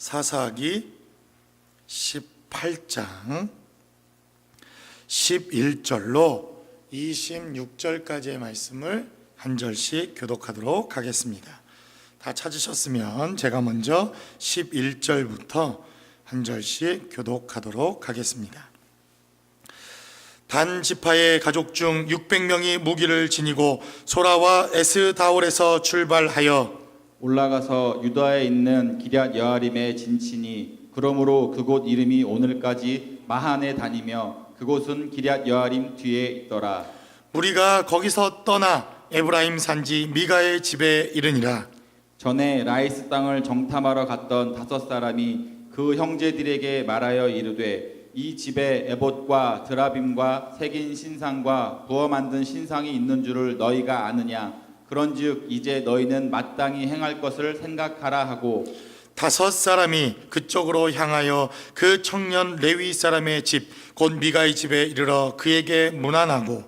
사사기 18장 11절로 26절까지의 말씀을 한 절씩 교독하도록 하겠습니다. 다 찾으셨으면 제가 먼저 11절부터 한 절씩 교독하도록 하겠습니다. 단 지파의 가족 중 600명이 무기를 지니고 소라와 에스다올에서 출발하여 올라가서 유다에 있는 기럇 여아림에 진치니 그러므로 그곳 이름이 오늘까지 마한에 다니며 그곳은 기럇 여아림 뒤에 있더라. 무리가 거기서 떠나 에브라임 산지 미가의 집에 이르니라. 전에 라이스 땅을 정탐하러 갔던 5사람이 그 형제들에게 말하여 이르되 이 집에 에봇과 드라빔과 새긴 신상과 부어 만든 신상이 있는 줄을 너희가 아느냐? 그런즉 이제 너희는 마땅히 행할 것을 생각하라 하고 5사람이 그쪽으로 향하여 그 청년 레위 사람의 집 곧 미가의 집에 이르러 그에게 문안하고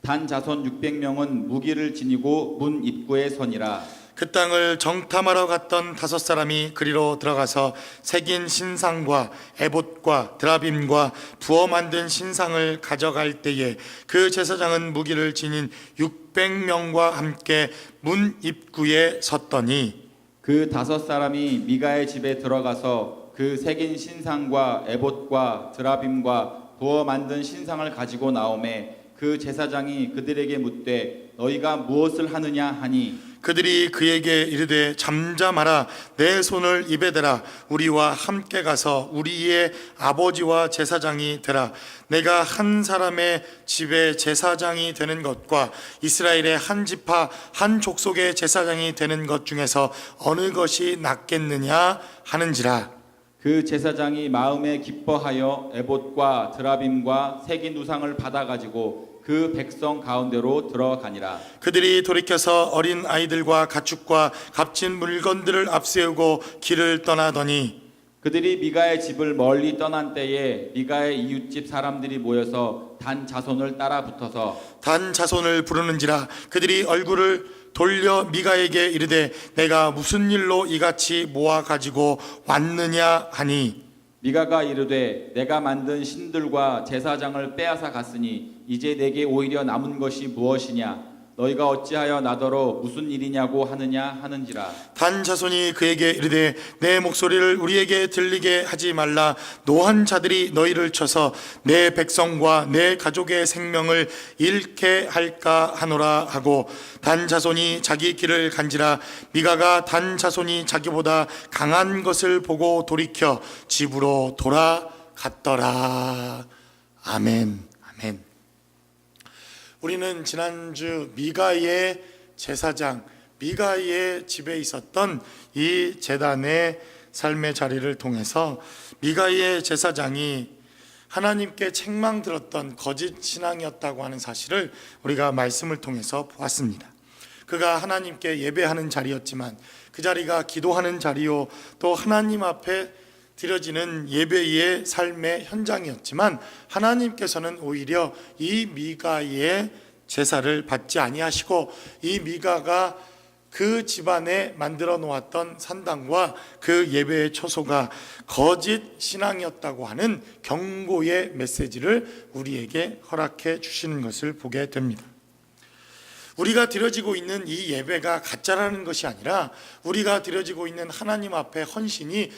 단 자손 600명은 무기를 지니고 문 입구에 서니라. 그 땅을 정탐하러 갔던 5사람이 그리로 들어가서 새긴 신상과 에봇과 드라빔과 부어 만든 신상을 가져갈 때에 그 제사장은 무기를 지닌 600명과 함께 문 입구에 섰더니 그 5사람이 미가의 집에 들어가서 그 새긴 신상과 에봇과 드라빔과 부어 만든 신상을 가지고 나오매 그 제사장이 그들에게 묻되 너희가 무엇을 하느냐 하니 그들이 그에게 이르되 잠잠하라 내 손을 입에 대라 우리와 함께 가서 우리의 아버지와 제사장이 되라. 내가 한 사람의 집에 제사장이 되는 것과 이스라엘의 한 지파 한 족속의 제사장이 되는 것 중에서 어느 것이 낫겠느냐 하는지라. 그 제사장이 마음에 기뻐하여 에봇과 드라빔과 새긴 우상을 받아가지고 그 백성 가운데로 들어가니라. 그들이 돌이켜서 어린 아이들과 가축과 값진 물건들을 앞세우고 길을 떠나더니 그들이 미가의 집을 멀리 떠난 때에 미가의 이웃집 사람들이 모여서 단 자손을 따라 붙어서 단 자손을 부르는지라. 그들이 얼굴을 돌려 미가에게 이르되 내가 무슨 일로 이같이 모아 가지고 왔느냐 하니 미가가 이르되 내가 만든 신들과 제사장을 빼앗아 갔으니 이제 내게 오히려 남은 것이 무엇이냐? 너희가 어찌하여 나더러 무슨 일이냐고 하느냐 하는지라. 단 자손이 그에게 이르되 내 목소리를 우리에게 들리게 하지 말라. 노한 자들이 너희를 쳐서 내 백성과 내 가족의 생명을 잃게 할까 하노라 하고 단 자손이 자기 길을 간지라. 미가가 단 자손이 자기보다 강한 것을 보고 돌이켜 집으로 돌아갔더라. 아멘. 아멘. 우리는 지난주 미가의 제사장, 미가의 집에 있었던 이 제단의 삶의 자리를 통해서 미가의 제사장이 하나님께 책망 들었던 거짓 신앙이었다고 하는 사실을 우리가 말씀을 통해서 보았습니다. 그가 하나님께 예배하는 자리였지만 그 자리가 기도하는 자리요 또 하나님 앞에 드려지는 예배의 삶의 현장이었지만 하나님께서는 오히려 이 미가의 제사를 받지 아니하시고 이 미가가 그 집안에 만들어 놓았던 산당과 그 예배의 처소가 거짓 신앙이었다고 하는 경고의 메시지를 우리에게 허락해 주시는 것을 보게 됩니다. 우리가 드려지고 있는 이 예배가 가짜라는 것이 아니라 우리가 드려지고 있는 하나님 앞에 헌신이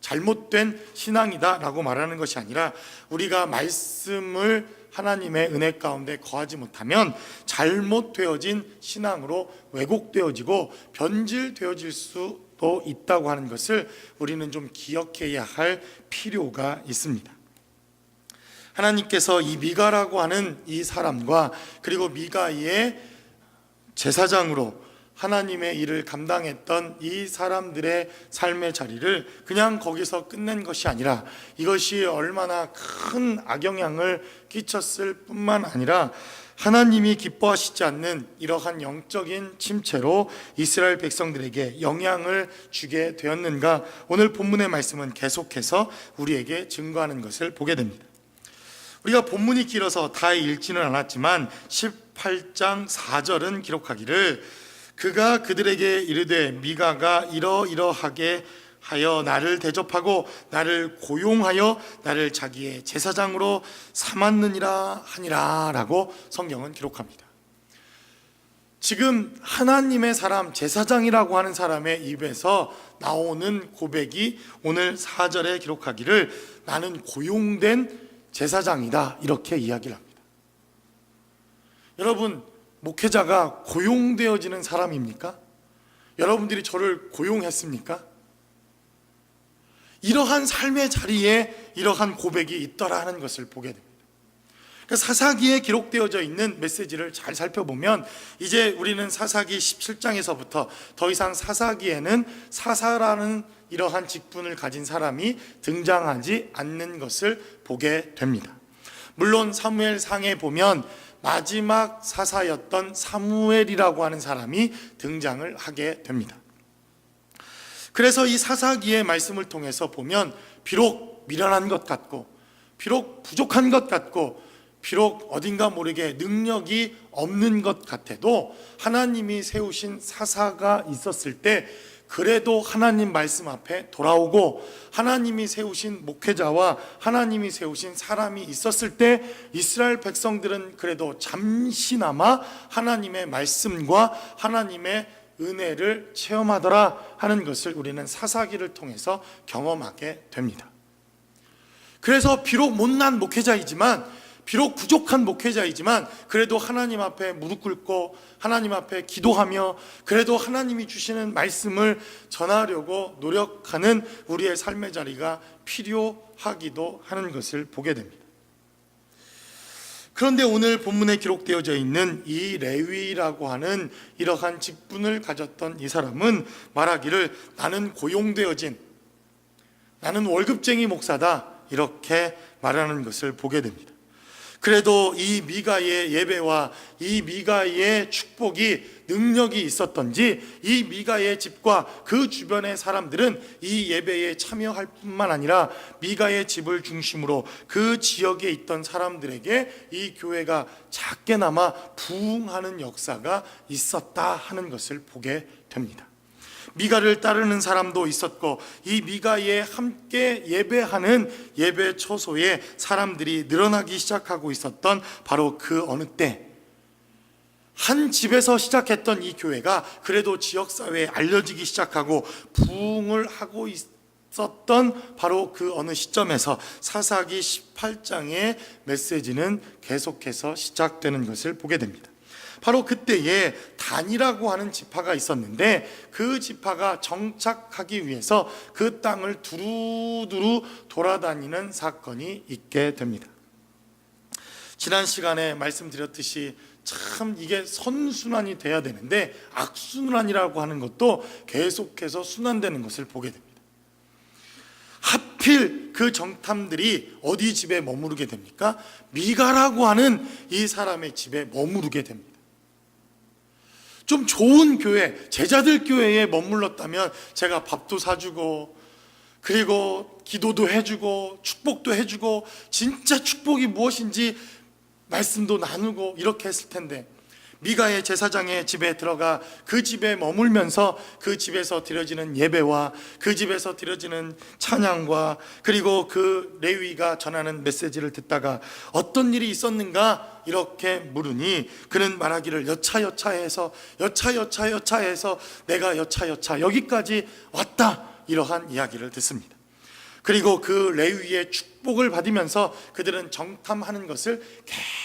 잘못된 신앙이다라고 말하는 것이 아니라 우리가 말씀을 하나님의 은혜 가운데 거하지 못하면 잘못되어진 신앙으로 왜곡되어지고 변질되어질 수도 있다고 하는 것을 우리는 좀 기억해야 할 필요가 있습니다. 하나님께서 이 미가라고 하는 이 사람과 그리고 미가의 제사장으로 하나님의 일을 감당했던 이 사람들의 삶의 자리를 그냥 거기서 끝낸 것이 아니라 이것이 얼마나 큰 악영향을 끼쳤을 뿐만 아니라 하나님이 기뻐하시지 않는 이러한 영적인 침체로 이스라엘 백성들에게 영향을 주게 되었는가, 오늘 본문의 말씀은 계속해서 우리에게 증거하는 것을 보게 됩니다. 우리가 본문이 길어서 다 읽지는 않았지만 18장 4절은 기록하기를 그가 그들에게 이르되 미가가 이러이러하게 하여 나를 대접하고 나를 고용하여 나를 자기의 제사장으로 삼았느니라 하니라 라고 성경은 기록합니다. 지금 하나님의 사람, 제사장이라고 하는 사람의 입에서 나오는 고백이 오늘 4절에 기록하기를 나는 고용된 제사장이다 이렇게 이야기를 합니다. 여러분, 목회자가 고용되어지는 사람입니까? 여러분들이 저를 고용했습니까? 이러한 삶의 자리에 이러한 고백이 있더라는 것을 보게 됩니다. 사사기에 기록되어져 있는 메시지를 잘 살펴보면 이제 우리는 사사기 17장에서부터 더 이상 사사기에는 사사라는 이러한 직분을 가진 사람이 등장하지 않는 것을 보게 됩니다. 물론 사무엘상에 보면 마지막 사사였던 사무엘이라고 하는 사람이 등장을 하게 됩니다. 그래서 이 사사기의 말씀을 통해서 보면 비록 미련한 것 같고 비록 부족한 것 같고 비록 어딘가 모르게 능력이 없는 것 같아도 하나님이 세우신 사사가 있었을 때 그래도 하나님 말씀 앞에 돌아오고 하나님이 세우신 목회자와 하나님이 세우신 사람이 있었을 때 이스라엘 백성들은 그래도 잠시나마 하나님의 말씀과 하나님의 은혜를 체험하더라 하는 것을 우리는 사사기를 통해서 경험하게 됩니다. 그래서 비록 못난 목회자이지만 비록 부족한 목회자이지만 그래도 하나님 앞에 무릎 꿇고 하나님 앞에 기도하며 그래도 하나님이 주시는 말씀을 전하려고 노력하는 우리의 삶의 자리가 필요하기도 하는 것을 보게 됩니다. 그런데 오늘 본문에 기록되어져 있는 이 레위라고 하는 이러한 직분을 가졌던 이 사람은 말하기를 나는 고용되어진, 나는 월급쟁이 목사다 이렇게 말하는 것을 보게 됩니다. 그래도 이 미가의 예배와 이 미가의 축복이 능력이 있었던지 이 미가의 집과 그 주변의 사람들은 이 예배에 참여할 뿐만 아니라 미가의 집을 중심으로 그 지역에 있던 사람들에게 이 교회가 작게나마 부흥하는 역사가 있었다 하는 것을 보게 됩니다. 미가를 따르는 사람도 있었고 이 미가에 함께 예배하는 예배 처소에 사람들이 늘어나기 시작하고 있었던 바로 그 어느 때 한 집에서 시작했던 이 교회가 그래도 지역사회에 알려지기 시작하고 부흥을 하고 있었던 바로 그 어느 시점에서 사사기 18장의 메시지는 계속해서 시작되는 것을 보게 됩니다. 바로 그때에 단이라고 하는 지파가 있었는데 그 지파가 정착하기 위해서 그 땅을 두루두루 돌아다니는 사건이 있게 됩니다. 지난 시간에 말씀드렸듯이 참 이게 선순환이 돼야 되는데 악순환이라고 하는 것도 계속해서 순환되는 것을 보게 됩니다. 하필 그 정탐들이 어디 집에 머무르게 됩니까? 미가라고 하는 이 사람의 집에 머무르게 됩니다. 좀 좋은 교회, 제자들 교회에 머물렀다면 제가 밥도 사주고 그리고 기도도 해주고 축복도 해주고 진짜 축복이 무엇인지 말씀도 나누고 이렇게 했을 텐데 미가의 제사장의 집에 들어가 그 집에 머물면서 그 집에서 드려지는 예배와 그 집에서 드려지는 찬양과 그리고 그 레위가 전하는 메시지를 듣다가 어떤 일이 있었는가 이렇게 물으니 그는 말하기를 여차여차해서 내가 여차여차 여기까지 왔다 이러한 이야기를 듣습니다. 그리고 그 레위의 축복을 받으면서 그들은 정탐하는 것을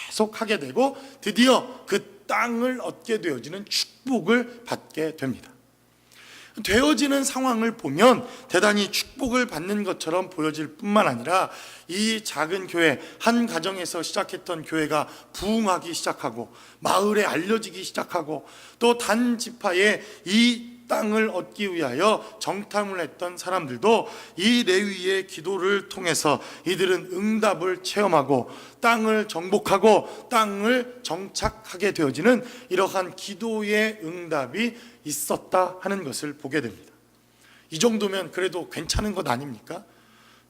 계속하게 되고 드디어 그 땅을 얻게 되어지는 축복을 받게 됩니다. 되어지는 상황을 보면 대단히 축복을 받는 것처럼 보여질 뿐만 아니라 이 작은 교회, 한 가정에서 시작했던 교회가 부흥하기 시작하고 마을에 알려지기 시작하고 또 단 지파에 이 땅을 얻기 위하여 정탐을 했던 사람들도 이 레위의 기도를 통해서 이들은 응답을 체험하고 땅을 정복하고 땅을 정착하게 되어지는 이러한 기도의 응답이 있었다 하는 것을 보게 됩니다. 이 정도면 그래도 괜찮은 것 아닙니까?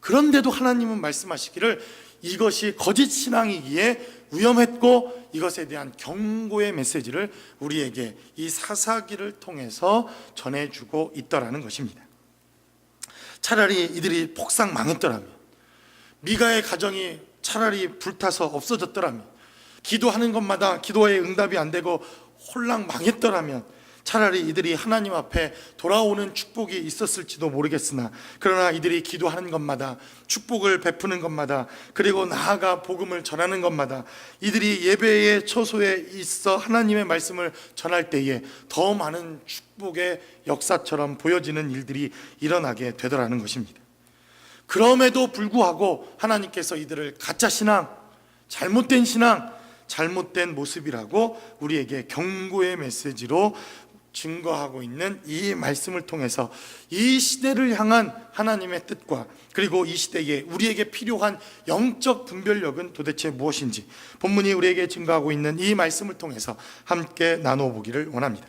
그런데도 하나님은 말씀하시기를 이것이 거짓 신앙이기에 위험했고 이것에 대한 경고의 메시지를 우리에게 이 사사기를 통해서 전해주고 있더라는 것입니다. 차라리 이들이 폭삭 망했더라면, 미가의 가정이 차라리 불타서 없어졌더라면, 기도하는 것마다 기도의 응답이 안 되고 홀랑 망했더라면 차라리 이들이 하나님 앞에 돌아오는 축복이 있었을지도 모르겠으나, 그러나 이들이 기도하는 것마다, 축복을 베푸는 것마다, 그리고 나아가 복음을 전하는 것마다, 이들이 예배의 처소에 있어 하나님의 말씀을 전할 때에 더 많은 축복의 역사처럼 보여지는 일들이 일어나게 되더라는 것입니다. 그럼에도 불구하고 하나님께서 이들을 가짜 신앙, 잘못된 신앙, 잘못된 모습이라고 우리에게 경고의 메시지로 증거하고 있는 이 말씀을 통해서 이 시대를 향한 하나님의 뜻과, 그리고 이 시대에 우리에게 필요한 영적 분별력은 도대체 무엇인지 본문이 우리에게 증거하고 있는 이 말씀을 통해서 함께 나눠보기를 원합니다.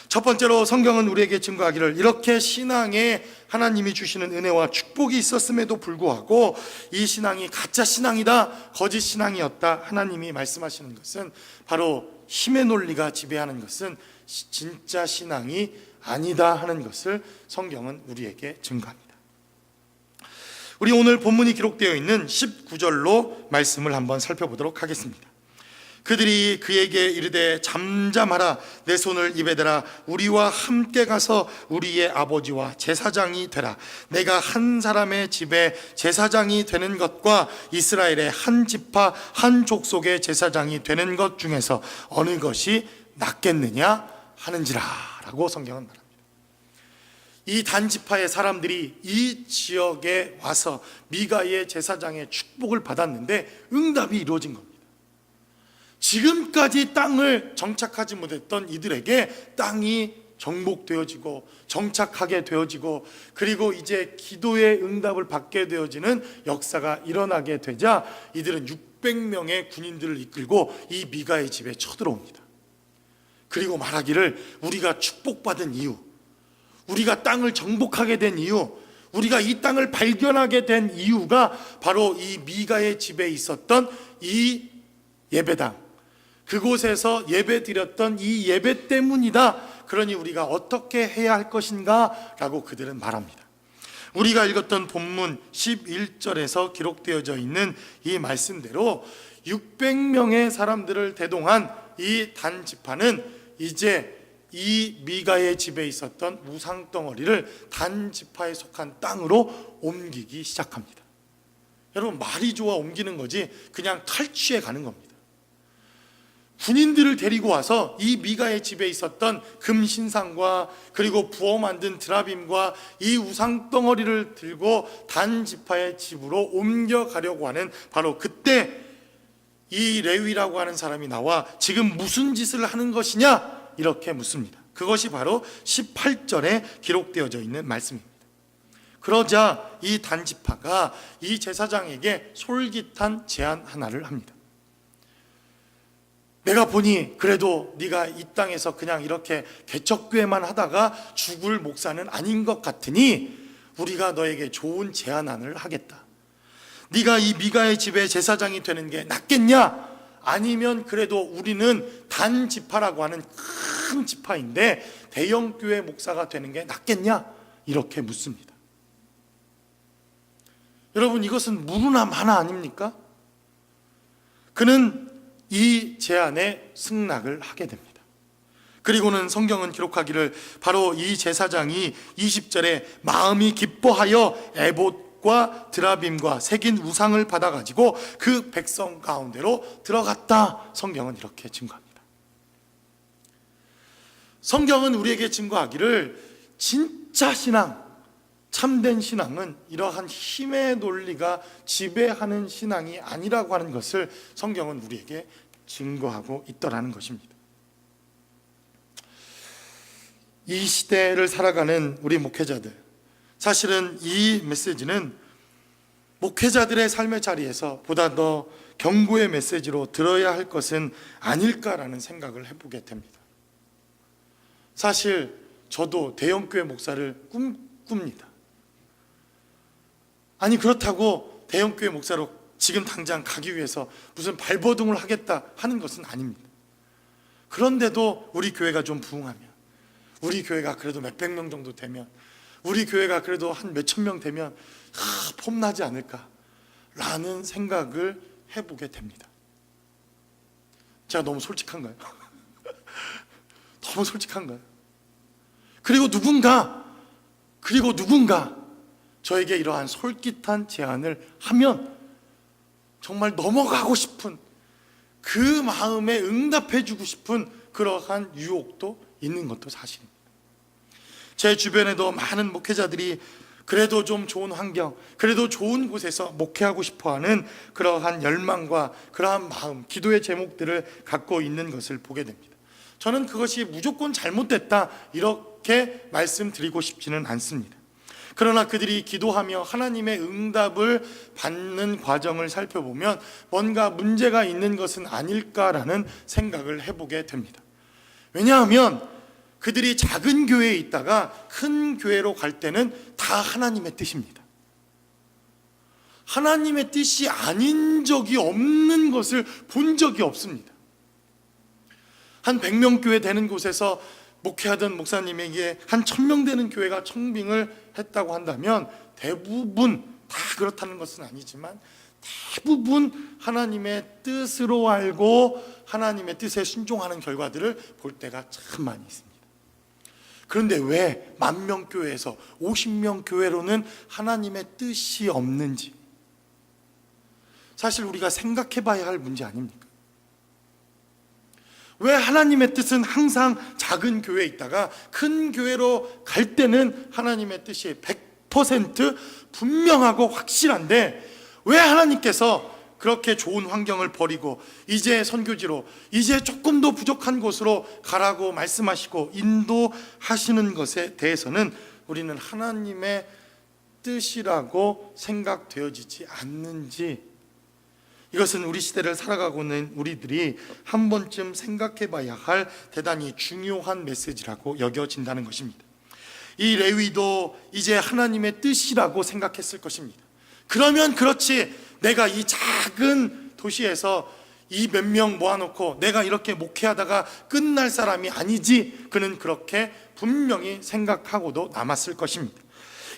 첫 번째로 성경은 우리에게 증거하기를, 이렇게 신앙에 하나님이 주시는 은혜와 축복이 있었음에도 불구하고 이 신앙이 가짜 신앙이다, 거짓 신앙이었다 하나님이 말씀하시는 것은, 바로 힘의 논리가 지배하는 것은 진짜 신앙이 아니다 하는 것을 성경은 우리에게 증거합니다. 우리 오늘 본문이 기록되어 있는 19절로 말씀을 한번 살펴보도록 하겠습니다. 그들이 그에게 이르되 잠잠하라, 내 손을 입에 대라, 우리와 함께 가서 우리의 아버지와 제사장이 되라. 내가 한 사람의 집에 제사장이 되는 것과 이스라엘의 한 지파 한 족속의 제사장이 되는 것 중에서 어느 것이 낫겠느냐 하는지라 라고 성경은 말합니다. 이 단지파의 사람들이 이 지역에 와서 미가의 제사장의 축복을 받았는데 응답이 이루어진 겁니다. 지금까지 땅을 정착하지 못했던 이들에게 땅이 정복되어지고 정착하게 되어지고, 그리고 이제 기도의 응답을 받게 되어지는 역사가 일어나게 되자 이들은 600명의 군인들을 이끌고 이 미가의 집에 쳐들어옵니다. 그리고 말하기를, 우리가 축복받은 이유, 우리가 땅을 정복하게 된 이유, 우리가 이 땅을 발견하게 된 이유가 바로 이 미가의 집에 있었던 이 예배당, 그곳에서 예배 드렸던 이 예배 때문이다. 그러니 우리가 어떻게 해야 할 것인가 라고 그들은 말합니다. 우리가 읽었던 본문 11절에서 기록되어져 있는 이 말씀대로 600명의 사람들을 대동한 이 단지파는 이제 이 미가의 집에 있었던 우상덩어리를 단지파에 속한 땅으로 옮기기 시작합니다. 여러분, 말이 좋아 옮기는 거지 그냥 탈취해 가는 겁니다. 군인들을 데리고 와서 이 미가의 집에 있었던 금신상과 그리고 부어 만든 드라빔과 이 우상덩어리를 들고 단지파의 집으로 옮겨가려고 하는, 바로 그때 이 레위라고 하는 사람이 나와 지금 무슨 짓을 하는 것이냐 이렇게 묻습니다. 그것이 바로 18절에 기록되어져 있는 말씀입니다. 그러자 이 단지파가 이 제사장에게 솔깃한 제안 하나를 합니다. 내가 보니 그래도 네가 이 땅에서 그냥 이렇게 개척교회만 하다가 죽을 목사는 아닌 것 같으니 우리가 너에게 좋은 제안을 하겠다. 네가 이 미가의 집에 제사장이 되는 게 낫겠냐? 아니면 그래도 우리는 단지파라고 하는 큰 지파인데 대형교회 목사가 되는 게 낫겠냐? 이렇게 묻습니다. 여러분, 이것은 무르나 마나 아닙니까? 그는 이 제안에 승낙을 하게 됩니다. 그리고는 성경은 기록하기를, 바로 이 제사장이 20절에 마음이 기뻐하여 에봇과 드라빔과 새긴 우상을 받아가지고 그 백성 가운데로 들어갔다. 성경은 이렇게 증거합니다. 성경은 우리에게 증거하기를, 진짜 신앙, 참된 신앙은 이러한 힘의 논리가 지배하는 신앙이 아니라고 하는 것을 성경은 우리에게 증거하고 있더라는 것입니다. 이 시대를 살아가는 우리 목회자들, 사실은 이 메시지는 목회자들의 삶의 자리에서 보다 더 경고의 메시지로 들어야 할 것은 아닐까라는 생각을 해보게 됩니다. 사실 저도 대형교회 목사를 꿈꿉니다. 아니, 그렇다고 대형교회 목사로 지금 당장 가기 위해서 무슨 발버둥을 하겠다 하는 것은 아닙니다. 그런데도 우리 교회가 좀 부흥하면, 우리 교회가 그래도 몇백 명 정도 되면, 우리 교회가 그래도 한 몇천 명 되면 폼나지 않을까라는 생각을 해보게 됩니다. 제가 너무 솔직한가요? 너무 솔직한가요? 그리고 누군가 저에게 이러한 솔깃한 제안을 하면 정말 넘어가고 싶은, 그 마음에 응답해주고 싶은 그러한 유혹도 있는 것도 사실입니다. 제 주변에도 많은 목회자들이 그래도 좀 좋은 환경, 그래도 좋은 곳에서 목회하고 싶어하는 그러한 열망과 그러한 마음, 기도의 제목들을 갖고 있는 것을 보게 됩니다. 저는 그것이 무조건 잘못됐다 이렇게 말씀드리고 싶지는 않습니다. 그러나 그들이 기도하며 하나님의 응답을 받는 과정을 살펴보면 뭔가 문제가 있는 것은 아닐까라는 생각을 해보게 됩니다. 왜냐하면 그들이 작은 교회에 있다가 큰 교회로 갈 때는 다 하나님의 뜻입니다. 하나님의 뜻이 아닌 적이 없는 것을 본 적이 없습니다. 한 100명 교회 되는 곳에서 목회하던 목사님에게 한 1000명 되는 교회가 청빙을 했다고 한다면 대부분, 다 그렇다는 것은 아니지만 대부분 하나님의 뜻으로 알고 하나님의 뜻에 순종하는 결과들을 볼 때가 참 많이 있습니다. 그런데 왜 10,000명 교회에서 50명 교회로는 하나님의 뜻이 없는지, 사실 우리가 생각해 봐야 할 문제 아닙니까? 왜 하나님의 뜻은 항상 작은 교회에 있다가 큰 교회로 갈 때는 하나님의 뜻이 100% 분명하고 확실한데, 왜 하나님께서 그렇게 좋은 환경을 버리고 이제 선교지로, 이제 조금 더 부족한 곳으로 가라고 말씀하시고 인도하시는 것에 대해서는 우리는 하나님의 뜻이라고 생각되어지지 않는지, 이것은 우리 시대를 살아가고 있는 우리들이 한 번쯤 생각해 봐야 할 대단히 중요한 메시지라고 여겨진다는 것입니다. 이 레위도 이제 하나님의 뜻이라고 생각했을 것입니다. 그러면 그렇지, 내가 이 작은 도시에서 이 몇 명 모아놓고 내가 이렇게 목회하다가 끝날 사람이 아니지, 그는 그렇게 분명히 생각하고도 남았을 것입니다.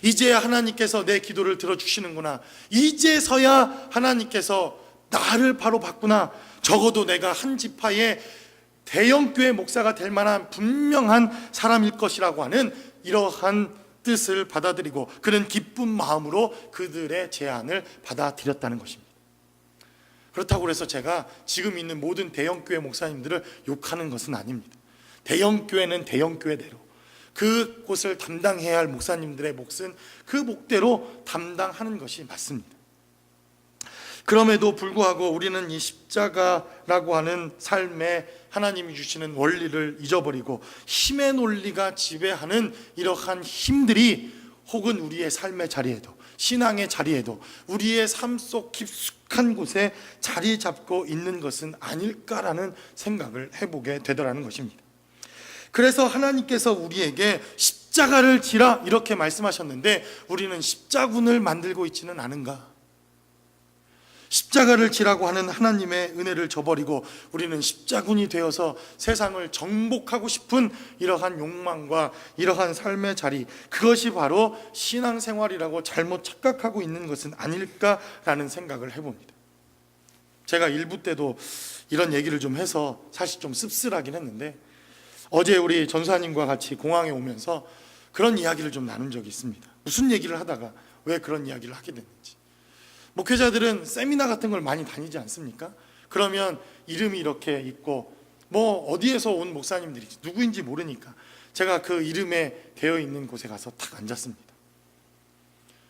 이제야 하나님께서 내 기도를 들어주시는구나, 이제서야 하나님께서 나를 바로 봤구나, 적어도 내가 한 지파의 대형교회 목사가 될 만한 분명한 사람일 것이라고 하는 이러한 뜻을 받아들이고 그는 기쁜 마음으로 그들의 제안을 받아들였다는 것입니다. 그렇다고 해서 제가 지금 있는 모든 대형교회 목사님들을 욕하는 것은 아닙니다. 대형교회는 대형교회대로, 그곳을 담당해야 할 목사님들의 몫은 그 목대로 담당하는 것이 맞습니다. 그럼에도 불구하고 우리는 이 십자가라고 하는 삶에 하나님이 주시는 원리를 잊어버리고 힘의 논리가 지배하는 이러한 힘들이 혹은 우리의 삶의 자리에도, 신앙의 자리에도, 우리의 삶 속 깊숙한 곳에 자리 잡고 있는 것은 아닐까라는 생각을 해보게 되더라는 것입니다. 그래서 하나님께서 우리에게 십자가를 지라 이렇게 말씀하셨는데, 우리는 십자군을 만들고 있지는 않은가? 십자가를 지라고 하는 하나님의 은혜를 저버리고 우리는 십자군이 되어서 세상을 정복하고 싶은 이러한 욕망과 이러한 삶의 자리, 그것이 바로 신앙생활이라고 잘못 착각하고 있는 것은 아닐까라는 생각을 해봅니다. 제가 일부 때도 이런 얘기를 좀 해서 사실 좀 씁쓸하긴 했는데, 어제 우리 전사님과 같이 공항에 오면서 그런 이야기를 좀 나눈 적이 있습니다. 무슨 얘기를 하다가 왜 그런 이야기를 하게 됐는지. 목회자들은 세미나 같은 걸 많이 다니지 않습니까? 그러면 이름이 이렇게 있고 뭐 어디에서 온 목사님들이 누구인지 모르니까 제가 그 이름에 되어 있는 곳에 가서 탁 앉았습니다.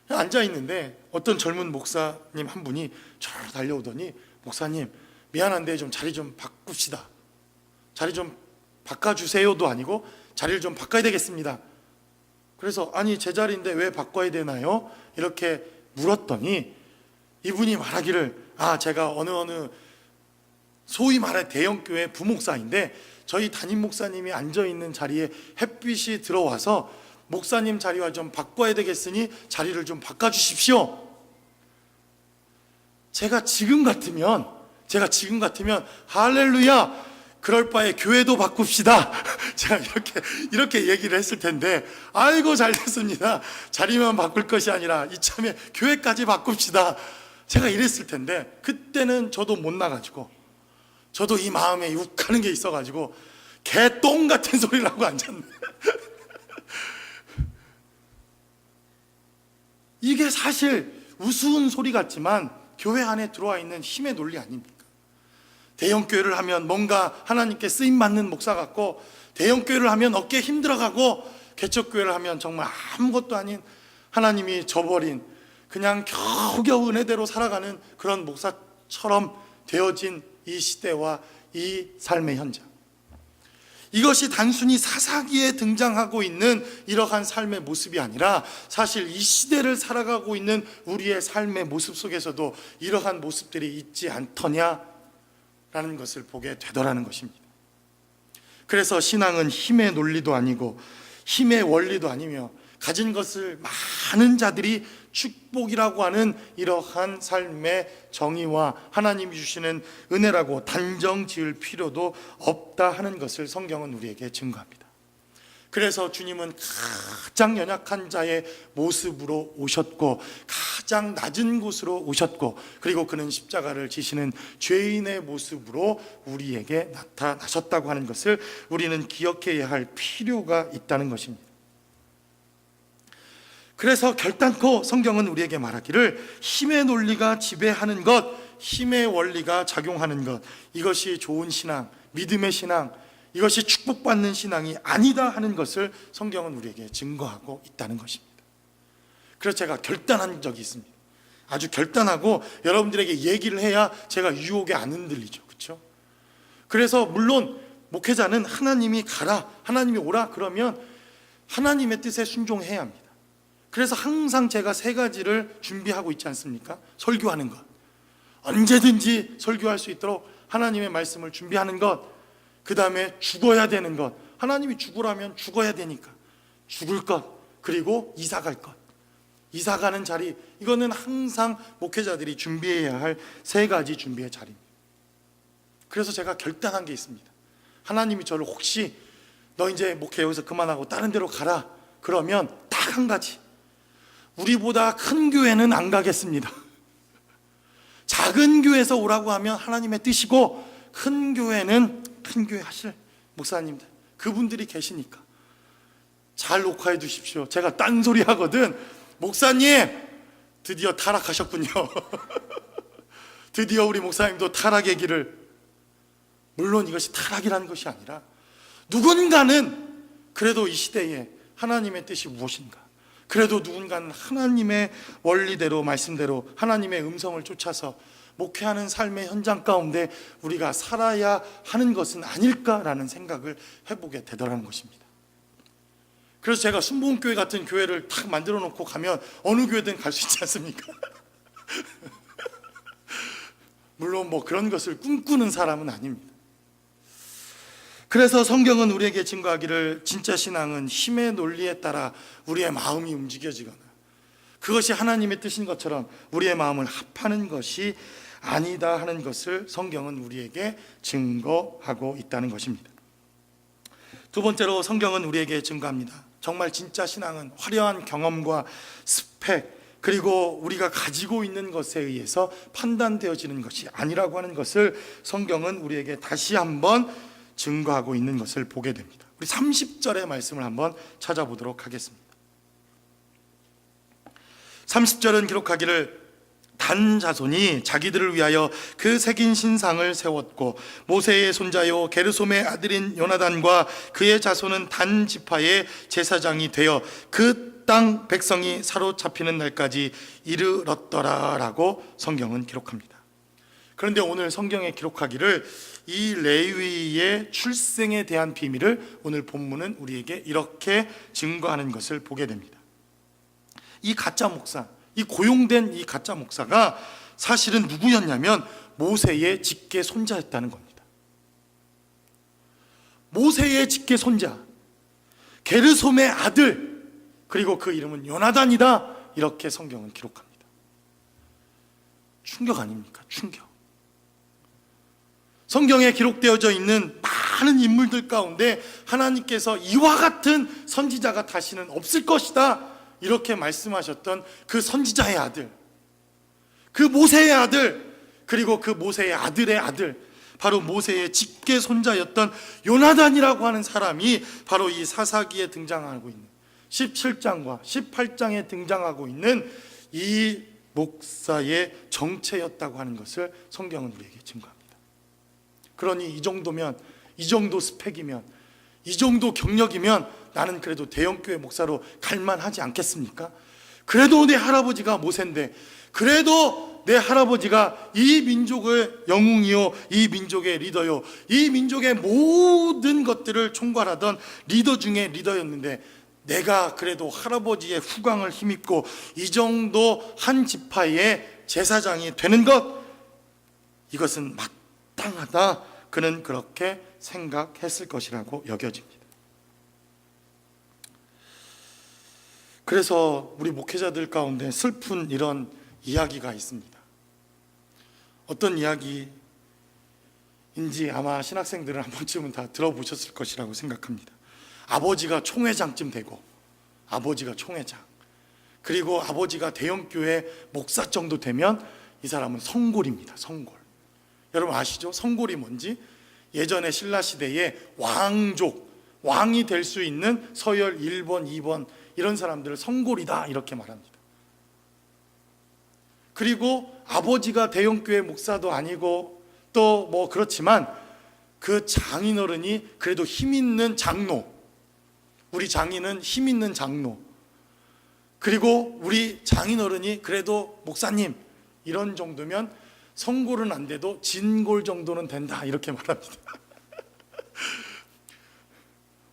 앉아 있는데 어떤 젊은 목사님 한 분이 저로 달려오더니, 목사님 미안한데 좀 자리 좀 바꿉시다, 자리 좀 바꿔주세요도 아니고 자리를 좀 바꿔야 되겠습니다. 그래서 아니 제 자리인데 왜 바꿔야 되나요? 이렇게 물었더니 이분이 말하기를, 제가 어느 소위 말해 대형교회 부목사인데 저희 담임 목사님이 앉아있는 자리에 햇빛이 들어와서 목사님 자리와 좀 바꿔야 되겠으니 자리를 좀 바꿔주십시오. 제가 지금 같으면 할렐루야, 그럴 바에 교회도 바꿉시다. 제가 이렇게 얘기를 했을 텐데, 아이고 잘 됐습니다. 자리만 바꿀 것이 아니라 이참에 교회까지 바꿉시다. 제가 이랬을 텐데, 그때는 저도 못 나가지고, 저도 이 마음에 욱하는 게 있어가지고 개똥 같은 소리를 하고 앉았네. 이게 사실 우스운 소리 같지만 교회 안에 들어와 있는 힘의 논리 아닙니까? 대형교회를 하면 뭔가 하나님께 쓰임받는 목사 같고, 대형교회를 하면 어깨 힘들어가고, 개척교회를 하면 정말 아무것도 아닌 하나님이 저버린 그냥 겨우겨우 은혜대로 살아가는 그런 목사처럼 되어진 이 시대와 이 삶의 현장, 이것이 단순히 사사기에 등장하고 있는 이러한 삶의 모습이 아니라 사실 이 시대를 살아가고 있는 우리의 삶의 모습 속에서도 이러한 모습들이 있지 않더냐라는 것을 보게 되더라는 것입니다. 그래서 신앙은 힘의 논리도 아니고 힘의 원리도 아니며 가진 것을 많은 자들이 축복이라고 하는 이러한 삶의 정의와 하나님이 주시는 은혜라고 단정 지을 필요도 없다 하는 것을 성경은 우리에게 증거합니다. 그래서 주님은 가장 연약한 자의 모습으로 오셨고, 가장 낮은 곳으로 오셨고, 그리고 그는 십자가를 지시는 죄인의 모습으로 우리에게 나타나셨다고 하는 것을 우리는 기억해야 할 필요가 있다는 것입니다. 그래서 결단코 성경은 우리에게 말하기를 힘의 논리가 지배하는 것, 힘의 원리가 작용하는 것, 이것이 좋은 신앙, 믿음의 신앙, 이것이 축복받는 신앙이 아니다 하는 것을 성경은 우리에게 증거하고 있다는 것입니다. 그래서 제가 결단한 적이 있습니다. 아주 결단하고 여러분들에게 얘기를 해야 제가 유혹에 안 흔들리죠. 그렇죠? 그래서 물론 목회자는 하나님이 가라, 하나님이 오라 그러면 하나님의 뜻에 순종해야 합니다. 그래서 항상 제가 3가지를 준비하고 있지 않습니까? 설교하는 것, 언제든지 설교할 수 있도록 하나님의 말씀을 준비하는 것, 그 다음에 죽어야 되는 것, 하나님이 죽으라면 죽어야 되니까 죽을 것, 그리고 이사 갈 것, 이사 가는 자리, 이거는 항상 목회자들이 준비해야 할 3가지 준비의 자리입니다. 그래서 제가 결단한 게 있습니다. 하나님이 저를 혹시 너 이제 목회 여기서 그만하고 다른 데로 가라 그러면 딱 한 가지, 우리보다 큰 교회는 안 가겠습니다. 작은 교회에서 오라고 하면 하나님의 뜻이고, 큰 교회는 큰 교회 하실 목사님들, 그분들이 계시니까 잘 녹화해 두십시오. 제가 딴소리 하거든. 목사님 드디어 타락하셨군요. 드디어 우리 목사님도 타락의 길을. 물론 이것이 타락이라는 것이 아니라 누군가는 그래도 이 시대에 하나님의 뜻이 무엇인가, 그래도 누군가는 하나님의 원리대로, 말씀대로 하나님의 음성을 쫓아서 목회하는 삶의 현장 가운데 우리가 살아야 하는 것은 아닐까라는 생각을 해보게 되더라는 것입니다. 그래서 제가 순복음교회 같은 교회를 탁 만들어 놓고 가면 어느 교회든 갈 수 있지 않습니까? 물론 뭐 그런 것을 꿈꾸는 사람은 아닙니다. 그래서 성경은 우리에게 증거하기를 진짜 신앙은 힘의 논리에 따라 우리의 마음이 움직여지거나 그것이 하나님의 뜻인 것처럼 우리의 마음을 합하는 것이 아니다 하는 것을 성경은 우리에게 증거하고 있다는 것입니다. 2번째로 성경은 우리에게 증거합니다. 정말 진짜 신앙은 화려한 경험과 스펙, 그리고 우리가 가지고 있는 것에 의해서 판단되어지는 것이 아니라고 하는 것을 성경은 우리에게 다시 한번 증거하고 있는 것을 보게 됩니다. 우리 30절의 말씀을 한번 찾아보도록 하겠습니다. 30절은 기록하기를 단 자손이 자기들을 위하여 그 새긴 신상을 세웠고 모세의 손자요 게르솜의 아들인 요나단과 그의 자손은 단 지파의 제사장이 되어 그 땅 백성이 사로잡히는 날까지 이르렀더라라고 성경은 기록합니다. 그런데 오늘 성경에 기록하기를 이 레위의 출생에 대한 비밀을 오늘 본문은 우리에게 이렇게 증거하는 것을 보게 됩니다. 이 가짜 목사, 이 고용된 이 가짜 목사가 사실은 누구였냐면 모세의 직계 손자였다는 겁니다. 모세의 직계 손자, 게르솜의 아들, 그리고 그 이름은 요나단이다, 이렇게 성경은 기록합니다. 충격 아닙니까? 충격. 성경에 기록되어져 있는 많은 인물들 가운데 하나님께서 이와 같은 선지자가 다시는 없을 것이다 이렇게 말씀하셨던 그 선지자의 아들, 그 모세의 아들, 그리고 그 모세의 아들의 아들, 바로 모세의 직계 손자였던 요나단이라고 하는 사람이 바로 이 사사기에 등장하고 있는 17장과 18장에 등장하고 있는 이 목사의 정체였다고 하는 것을 성경은 우리에게 증거합니다. 그러니 이 정도면, 이 정도 스펙이면, 이 정도 경력이면 나는 그래도 대형교회 목사로 갈만하지 않겠습니까? 그래도 내 할아버지가 모세인데, 그래도 내 할아버지가 이 민족의 영웅이요, 이 민족의 리더요, 이 민족의 모든 것들을 총괄하던 리더 중에 리더였는데, 내가 그래도 할아버지의 후광을 힘입고 이 정도 한 지파의 제사장이 되는 것, 이것은 마땅하다, 그는 그렇게 생각했을 것이라고 여겨집니다. 그래서 우리 목회자들 가운데 슬픈 이런 이야기가 있습니다. 어떤 이야기인지 아마 신학생들은 한 번쯤은 다 들어보셨을 것이라고 생각합니다. 아버지가 총회장쯤 되고, 아버지가 총회장, 그리고 아버지가 대형교회 목사 정도 되면 이 사람은 성골입니다. 성골. 여러분 아시죠? 성골이 뭔지? 예전에 신라시대에 왕족, 왕이 될 수 있는 서열 1번, 2번 이런 사람들을 성골이다 이렇게 말합니다. 그리고 아버지가 대형교회 목사도 아니고 또 뭐 그렇지만 그 장인어른이 그래도 힘 있는 장로, 우리 장인은 힘 있는 장로, 그리고 우리 장인어른이 그래도 목사님, 이런 정도면 성골은 안 돼도 진골 정도는 된다 이렇게 말합니다.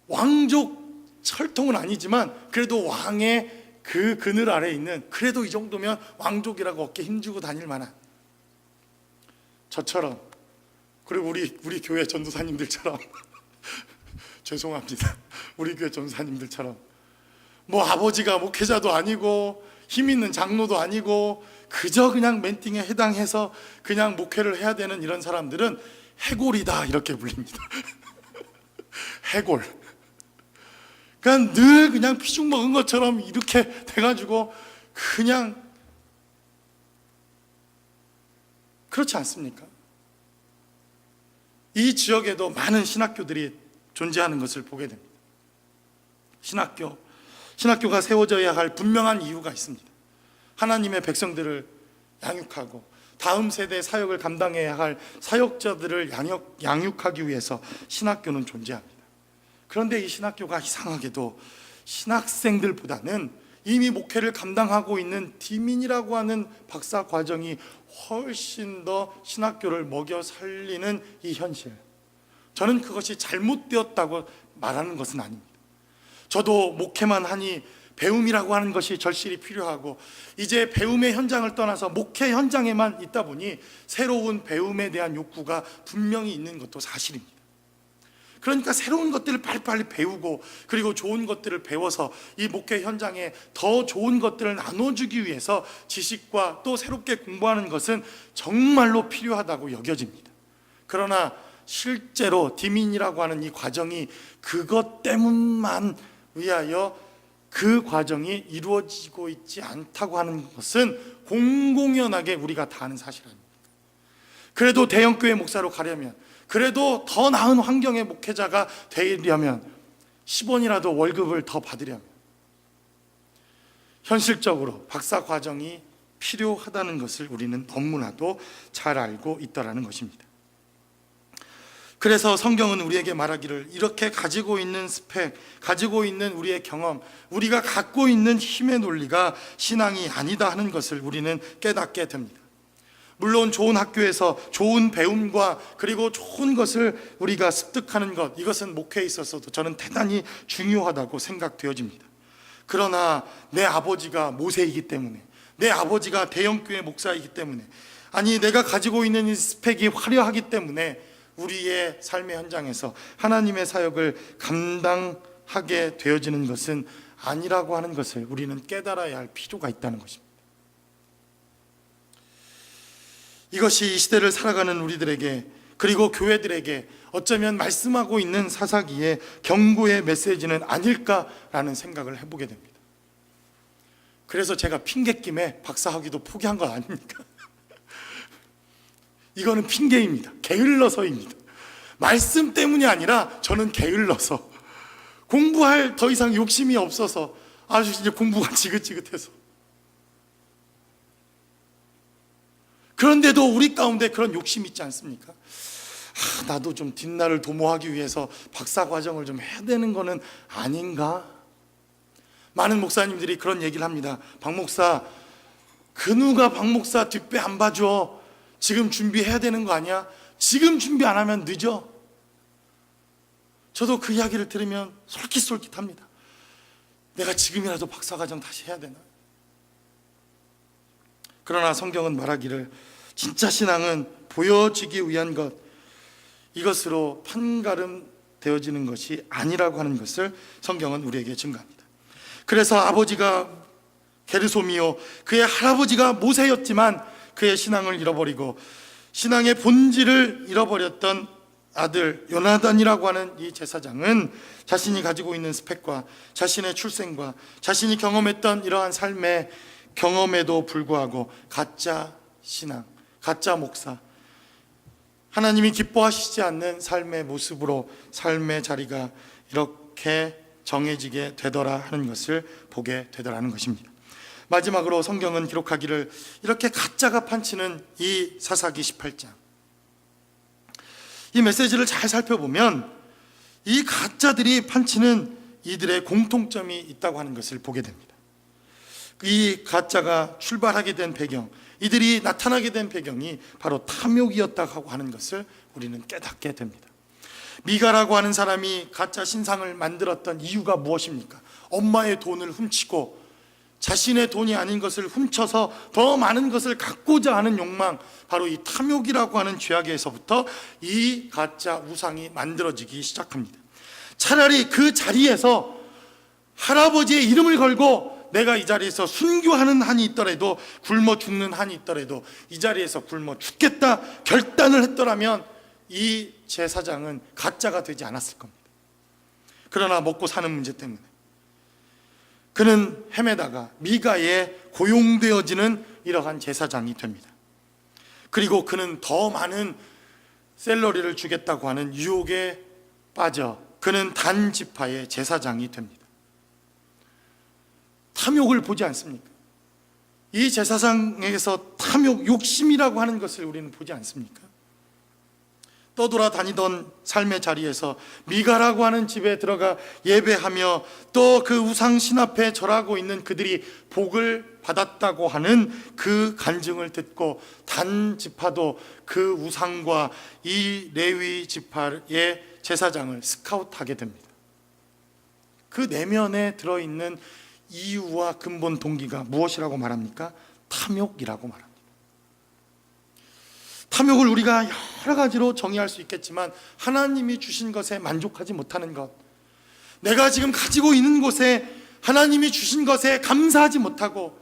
왕족 철통은 아니지만 그래도 왕의 그 그늘 아래에 있는, 그래도 이 정도면 왕족이라고 어깨 힘주고 다닐 만한, 저처럼, 그리고 우리 교회 전도사님들처럼 죄송합니다, 우리 교회 전도사님들처럼 뭐 아버지가 목회자도 아니고 힘 있는 장로도 아니고 그저 그냥 멘팅에 해당해서 그냥 목회를 해야 되는 이런 사람들은 해골이다 이렇게 불립니다. 해골. 그러니까 늘 그냥 피죽 먹은 것처럼 이렇게 돼가지고 그냥, 그렇지 않습니까? 이 지역에도 많은 신학교들이 존재하는 것을 보게 됩니다. 신학교가 세워져야 할 분명한 이유가 있습니다. 하나님의 백성들을 양육하고 다음 세대 사역을 감당해야 할 사역자들을 양육하기 위해서 신학교는 존재합니다. 그런데 이 신학교가 이상하게도 신학생들보다는 이미 목회를 감당하고 있는 디민이라고 하는 박사 과정이 훨씬 더 신학교를 먹여 살리는 이 현실, 저는 그것이 잘못되었다고 말하는 것은 아닙니다. 저도 목회만 하니 배움이라고 하는 것이 절실히 필요하고, 이제 배움의 현장을 떠나서 목회 현장에만 있다 보니 새로운 배움에 대한 욕구가 분명히 있는 것도 사실입니다. 그러니까 새로운 것들을 빨리빨리 배우고, 그리고 좋은 것들을 배워서 이 목회 현장에 더 좋은 것들을 나눠주기 위해서 지식과 또 새롭게 공부하는 것은 정말로 필요하다고 여겨집니다. 그러나 실제로 디민이라고 하는 이 과정이 그것 때문만 위하여 그 과정이 이루어지고 있지 않다고 하는 것은 공공연하게 우리가 다 아는 사실 아닙니까? 그래도 대형교회 목사로 가려면, 그래도 더 나은 환경의 목회자가 되려면, 10원이라도 월급을 더 받으려면 현실적으로 박사 과정이 필요하다는 것을 우리는 너무나도 잘 알고 있다는 것입니다. 그래서 성경은 우리에게 말하기를, 이렇게 가지고 있는 스펙, 가지고 있는 우리의 경험, 우리가 갖고 있는 힘의 논리가 신앙이 아니다 하는 것을 우리는 깨닫게 됩니다. 물론 좋은 학교에서 좋은 배움과 그리고 좋은 것을 우리가 습득하는 것, 이것은 목회에 있어서도 저는 대단히 중요하다고 생각되어집니다. 그러나 내 아버지가 모세이기 때문에, 내 아버지가 대형교회 목사이기 때문에, 아니 내가 가지고 있는 이 스펙이 화려하기 때문에 우리의 삶의 현장에서 하나님의 사역을 감당하게 되어지는 것은 아니라고 하는 것을 우리는 깨달아야 할 필요가 있다는 것입니다. 이것이 이 시대를 살아가는 우리들에게 그리고 교회들에게 어쩌면 말씀하고 있는 사사기의 경고의 메시지는 아닐까라는 생각을 해보게 됩니다. 그래서 제가 핑계김에 박사학위도 포기한 건 아닙니까? 이거는 핑계입니다. 게을러서입니다. 말씀 때문이 아니라 저는 게을러서, 공부할 더 이상 욕심이 없어서, 아주 이제 공부가 지긋지긋해서. 그런데도 우리 가운데 그런 욕심이 있지 않습니까? 나도 좀 뒷날을 도모하기 위해서 박사 과정을 좀 해야 되는 거는 아닌가? 많은 목사님들이 그런 얘기를 합니다. 박 목사, 그 누가 박 목사 뒷배 안 봐줘. 지금 준비해야 되는 거 아니야? 지금 준비 안 하면 늦어. 저도 그 이야기를 들으면 솔깃솔깃합니다. 내가 지금이라도 박사 과정 다시 해야 되나? 그러나 성경은 말하기를 진짜 신앙은 보여지기 위한 것, 이것으로 판가름 되어지는 것이 아니라고 하는 것을 성경은 우리에게 증거합니다. 그래서 아버지가 게르솜이요, 그의 할아버지가 모세였지만 그의 신앙을 잃어버리고 신앙의 본질을 잃어버렸던 아들 요나단이라고 하는 이 제사장은 자신이 가지고 있는 스펙과 자신의 출생과 자신이 경험했던 이러한 삶의 경험에도 불구하고 가짜 신앙, 가짜 목사, 하나님이 기뻐하시지 않는 삶의 모습으로 삶의 자리가 이렇게 정해지게 되더라 하는 것을 보게 되더라는 것입니다. 마지막으로 성경은 기록하기를 이렇게 가짜가 판치는 이 사사기 18장, 이 메시지를 잘 살펴보면 이 가짜들이 판치는 이들의 공통점이 있다고 하는 것을 보게 됩니다. 이 가짜가 출발하게 된 배경, 이들이 나타나게 된 배경이 바로 탐욕이었다고 하는 것을 우리는 깨닫게 됩니다. 미가라고 하는 사람이 가짜 신상을 만들었던 이유가 무엇입니까? 엄마의 돈을 훔치고 자신의 돈이 아닌 것을 훔쳐서 더 많은 것을 갖고자 하는 욕망, 바로 이 탐욕이라고 하는 죄악에서부터 이 가짜 우상이 만들어지기 시작합니다. 차라리 그 자리에서 할아버지의 이름을 걸고 내가 이 자리에서 순교하는 한이 있더라도, 굶어 죽는 한이 있더라도 이 자리에서 굶어 죽겠다 결단을 했더라면 이 제사장은 가짜가 되지 않았을 겁니다. 그러나 먹고 사는 문제 때문에 그는 헤매다가 미가에 고용되어지는 이러한 제사장이 됩니다. 그리고 그는 더 많은 샐러리를 주겠다고 하는 유혹에 빠져 그는 단 지파의 제사장이 됩니다. 탐욕을 보지 않습니까? 이 제사장에게서 탐욕, 욕심이라고 하는 것을 우리는 보지 않습니까? 떠돌아다니던 삶의 자리에서 미가라고 하는 집에 들어가 예배하며 또 그 우상 신 앞에 절하고 있는 그들이 복을 받았다고 하는 그 간증을 듣고 단 지파도 그 우상과 이 레위 지파의 제사장을 스카우트하게 됩니다. 그 내면에 들어있는 이유와 근본 동기가 무엇이라고 말합니까? 탐욕이라고 말합니다. 탐욕을 우리가 여러 가지로 정의할 수 있겠지만 하나님이 주신 것에 만족하지 못하는 것, 내가 지금 가지고 있는 곳에 하나님이 주신 것에 감사하지 못하고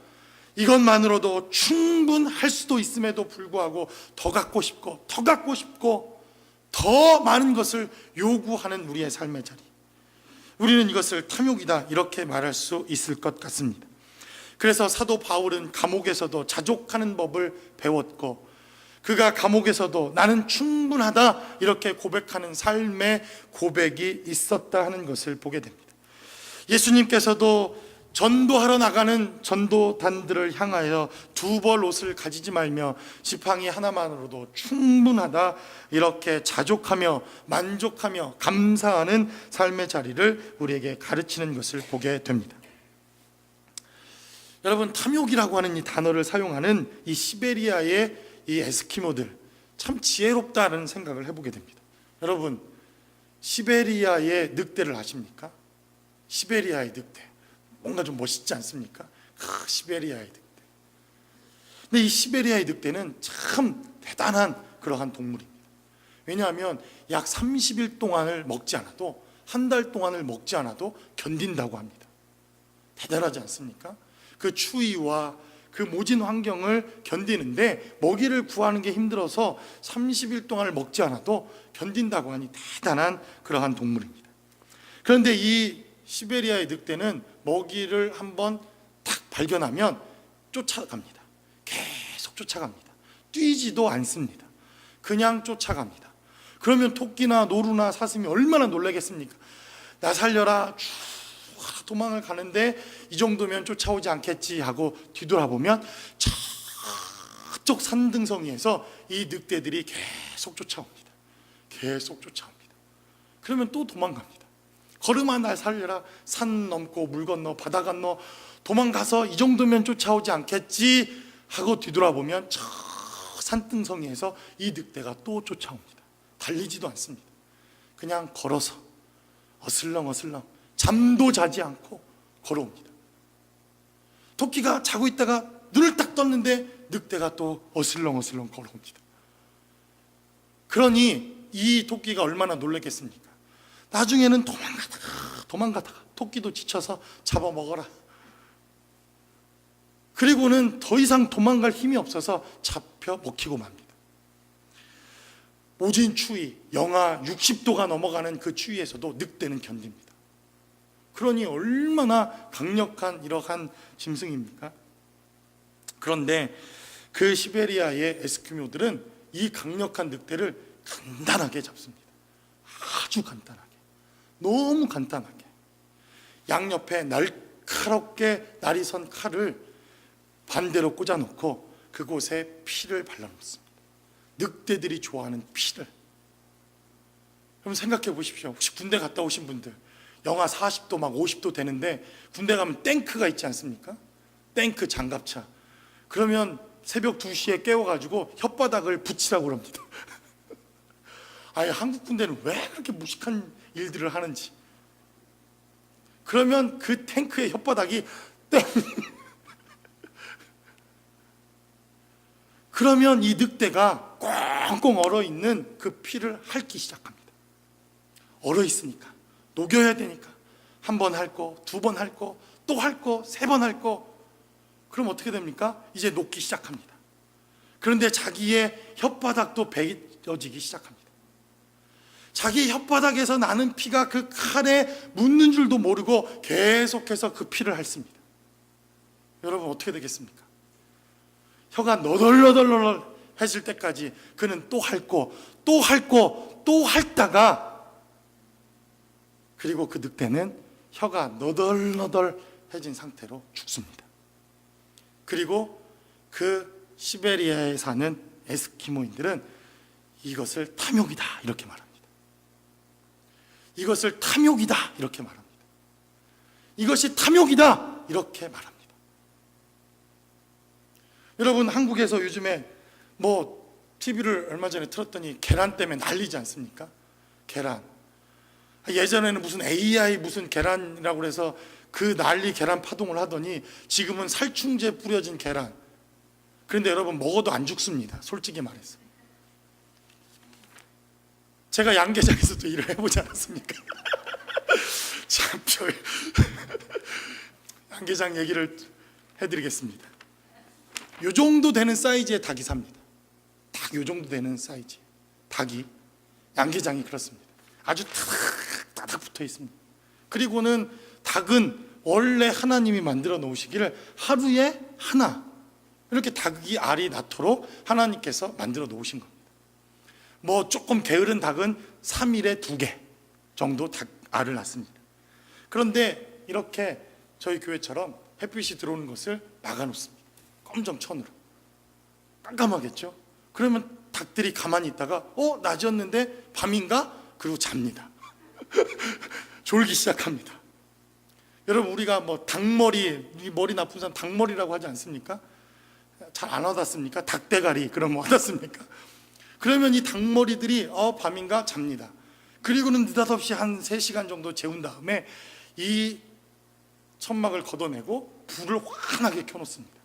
이것만으로도 충분할 수도 있음에도 불구하고 더 갖고 싶고 더 갖고 싶고 더 많은 것을 요구하는 우리의 삶의 자리, 우리는 이것을 탐욕이다 이렇게 말할 수 있을 것 같습니다. 그래서 사도 바울은 감옥에서도 자족하는 법을 배웠고 그가 감옥에서도 나는 충분하다 이렇게 고백하는 삶의 고백이 있었다 하는 것을 보게 됩니다. 예수님께서도 전도하러 나가는 전도단들을 향하여 두 벌 옷을 가지지 말며 지팡이 하나만으로도 충분하다 이렇게 자족하며 만족하며 감사하는 삶의 자리를 우리에게 가르치는 것을 보게 됩니다. 여러분, 탐욕이라고 하는 이 단어를 사용하는 이 시베리아의 이 에스키모들 참 지혜롭다는 생각을 해보게 됩니다. 여러분, 시베리아의 늑대를 아십니까? 시베리아의 늑대, 뭔가 좀 멋있지 않습니까? 시베리아의 늑대. 근데 이 시베리아의 늑대는 참 대단한 그러한 동물입니다. 왜냐하면 약 30일 동안을 먹지 않아도, 한 달 동안을 먹지 않아도 견딘다고 합니다. 대단하지 않습니까? 그 추위와 그 모진 환경을 견디는데 먹이를 구하는 게 힘들어서 30일 동안을 먹지 않아도 견딘다고 하니 대단한 그러한 동물입니다. 그런데 이 시베리아의 늑대는 먹이를 한번 딱 발견하면 쫓아갑니다. 계속 쫓아갑니다. 뛰지도 않습니다. 그냥 쫓아갑니다. 그러면 토끼나 노루나 사슴이 얼마나 놀라겠습니까? 나 살려라 쭉 도망을 가는데 이 정도면 쫓아오지 않겠지 하고 뒤돌아보면 저쪽 산등성이에서 이 늑대들이 계속 쫓아옵니다. 계속 쫓아옵니다. 그러면 또 도망갑니다. 걸음아 날 살려라. 산 넘고 물 건너 바다 건너 도망가서 이 정도면 쫓아오지 않겠지 하고 뒤돌아보면 저 산등성이에서 이 늑대가 또 쫓아옵니다. 달리지도 않습니다. 그냥 걸어서 어슬렁어슬렁 잠도 자지 않고 걸어옵니다. 토끼가 자고 있다가 눈을 딱 떴는데 늑대가 또 어슬렁어슬렁 걸어옵니다. 그러니 이 토끼가 얼마나 놀랐겠습니까? 나중에는 도망가다가 토끼도 지쳐서 잡아먹어라. 그리고는 더 이상 도망갈 힘이 없어서 잡혀 먹히고 맙니다. 모진 추위, 영하 60도가 넘어가는 그 추위에서도 늑대는 견딥니다. 그러니 얼마나 강력한 이러한 짐승입니까? 그런데 그 시베리아의 에스키모들은 이 강력한 늑대를 간단하게 잡습니다. 아주 간단하게, 너무 간단하게 양옆에 날카롭게 날이 선 칼을 반대로 꽂아놓고 그곳에 피를 발라놓습니다. 늑대들이 좋아하는 피를. 그럼 생각해 보십시오. 혹시 군대 갔다 오신 분들, 영하 40도 막 50도 되는데 군대 가면 탱크가 있지 않습니까? 탱크 장갑차. 그러면 새벽 2시에 깨워가지고 혓바닥을 붙이라고 그럽니다. 아예 한국 군대는 왜 그렇게 무식한 일들을 하는지. 그러면 그 탱크의 혓바닥이 땡. 그러면 이 늑대가 꽁꽁 얼어있는 그 피를 핥기 시작합니다. 얼어있으니까 녹여야 되니까 한 번 핥고 두 번 핥고 또 핥고 세 번 핥고. 그럼 어떻게 됩니까? 이제 녹기 시작합니다. 그런데 자기의 혓바닥도 베어지기 시작합니다. 자기 혓바닥에서 나는 피가 그 칼에 묻는 줄도 모르고 계속해서 그 피를 핥습니다. 여러분 어떻게 되겠습니까? 혀가 너덜너덜해질 때까지 그는 또 핥고 또 핥고 또 핥다가, 그리고 그 늑대는 혀가 너덜너덜해진 상태로 죽습니다. 그리고 그 시베리아에 사는 에스키모인들은 이것을 탐욕이다 이렇게 말합니다. 이것을 탐욕이다 이렇게 말합니다. 이것이 탐욕이다 이렇게 말합니다. 여러분 한국에서 요즘에 뭐 TV를 얼마 전에 틀었더니 계란 때문에 난리지 않습니까? 계란. 예전에는 무슨 AI 무슨 계란이라고 해서 그 난리 계란 파동을 하더니 지금은 살충제 뿌려진 계란. 그런데 여러분 먹어도 안 죽습니다. 솔직히 말해서. 제가 양계장에서도 일을 해보지 않았습니까? 참 양계장 얘기를 해드리겠습니다. 요 정도 되는 사이즈의 닭이 삽니다. 딱 요 정도 되는 사이즈 닭이, 양계장이 그렇습니다. 아주 따닥 붙어 있습니다. 그리고는 닭은 원래 하나님이 만들어 놓으시기를 하루에 하나, 이렇게 닭이 알이 낳도록 하나님께서 만들어 놓으신 겁니다. 뭐 조금 게으른 닭은 3일에 2개 정도 닭 알을 낳습니다. 그런데 이렇게 저희 교회처럼 햇빛이 들어오는 것을 막아놓습니다. 검정천으로. 깜깜하겠죠? 그러면 닭들이 가만히 있다가 낮이었는데 밤인가? 그리고 잡니다. 졸기 시작합니다. 여러분 우리가 뭐 닭머리, 머리 나쁜 사람 닭머리라고 하지 않습니까? 잘 안 와닿습니까? 닭대가리 그런 거 와닿습니까? 그러면 이 닭머리들이 밤인가? 잡니다. 그리고는 느닷없이 한 3시간 정도 재운 다음에 이 천막을 걷어내고 불을 환하게 켜놓습니다.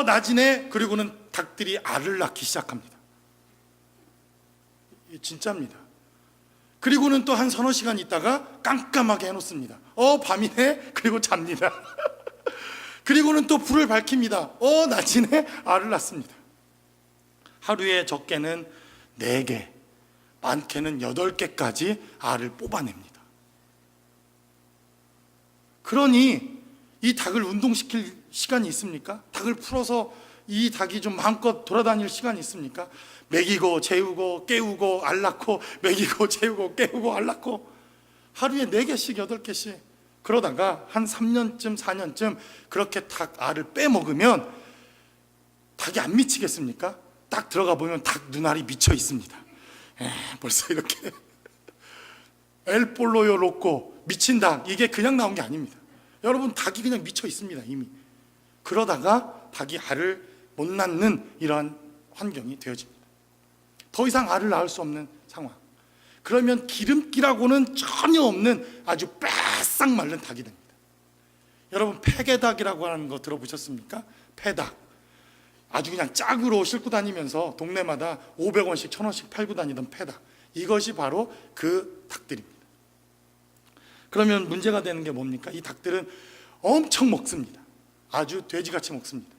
낮이네. 그리고는 닭들이 알을 낳기 시작합니다. 진짜입니다. 그리고는 또 한 서너 시간 있다가 깜깜하게 해놓습니다. 밤이네. 그리고 잡니다. 그리고는 또 불을 밝힙니다. 나진에 알을 낳습니다. 하루에 적게는 4개, 많게는 8개까지 알을 뽑아냅니다. 그러니 이 닭을 운동시킬 시간이 있습니까? 닭을 풀어서 이 닭이 좀 마음껏 돌아다닐 시간이 있습니까? 먹이고 재우고 깨우고 알 낳고 먹이고 재우고 깨우고 알 낳고 하루에 4개씩 8개씩 그러다가 한 3년쯤 4년쯤 그렇게 닭 알을 빼먹으면 닭이 안 미치겠습니까? 딱 들어가 보면 닭 눈알이 미쳐 있습니다. 벌써 이렇게 엘볼로요 로꼬 미친 닭, 이게 그냥 나온 게 아닙니다. 여러분, 닭이 그냥 미쳐 있습니다 이미. 그러다가 닭이 알을 못 낳는 이러한 환경이 되어집니다. 더 이상 알을 낳을 수 없는 상황. 그러면 기름기라고는 전혀 없는 아주 바싹 마른 닭이 됩니다. 여러분, 폐개닭이라고 하는 거 들어보셨습니까? 폐닭. 아주 그냥 짝으로 싣고 다니면서 동네마다 500원씩 1000원씩 팔고 다니던 폐닭. 이것이 바로 그 닭들입니다. 그러면 문제가 되는 게 뭡니까? 이 닭들은 엄청 먹습니다. 아주 돼지같이 먹습니다.